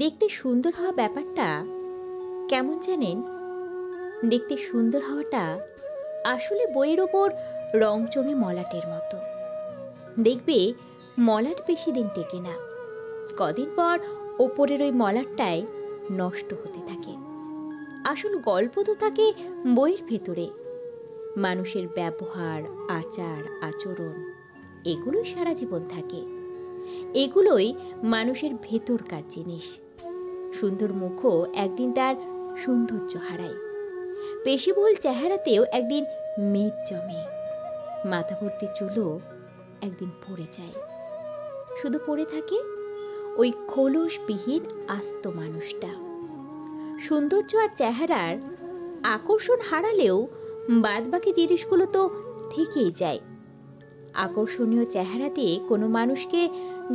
দেখতে সুন্দর হওয়া ব্যাপারটা কেমন জানেন? দেখতে সুন্দর হওয়াটা আসলে বইয়ের ওপর রংচঙে মলাটের মতো। দেখবে মলাট বেশি দিন টেকে না, কদিন পর ওপরের ওই মলাটটাই নষ্ট হতে থাকে। আসল গল্প তো থাকে বইয়ের ভেতরে। মানুষের ব্যবহার, আচার আচরণ এগুলোই সারা জীবন থাকে। এগুলোই মানুষের ভেতরকার জিনিস। সুন্দর মুখও একদিন তার সৌন্দর্য হারায়, পেশিবহুল চেহারাতেও একদিন মেদ জমে, মাথা ভর্তি চুলও একদিন পড়ে যায়। শুধু পড়ে থাকে ওই খোলসবিহীন আস্ত মানুষটা। সৌন্দর্য আর চেহারার আকর্ষণ হারালেও বাদবাকি জিনিসগুলো তো থেকেই যায়। আকর্ষণীয় চেহারা দিয়ে কোনো মানুষকে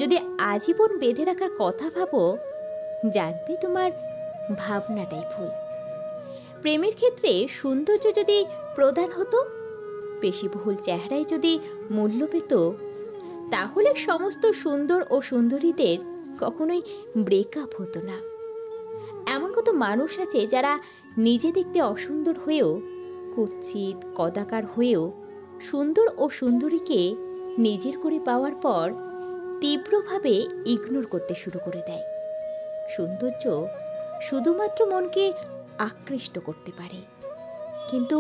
যদি আজীবন বেঁধে রাখার কথা ভাবো, জানবে তোমার ভাবনাটাই ভুল। প্রেমের ক্ষেত্রে সৌন্দর্য যদি প্রদান হতো, পেশিবহুল চেহারায় যদি মূল্য পেত, তাহলে সমস্ত সুন্দর ও সুন্দরীদের কখনোই ব্রেকআপ হতো না। এমন কত মানুষ আছে যারা নিজে দেখতে অসুন্দর হয়েও, কুৎসিত কদাকার হয়েও সুন্দর ও সুন্দরীকে নিজের করে পাওয়ার পর তীব্রভাবে ইগনোর করতে শুরু করে দেয়। সৌন্দর্য শুধুমাত্র মনকে আকৃষ্ট করতে পারে, কিন্তু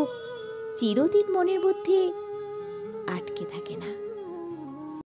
চিরদিন মনের মধ্যে আটকে থাকে না।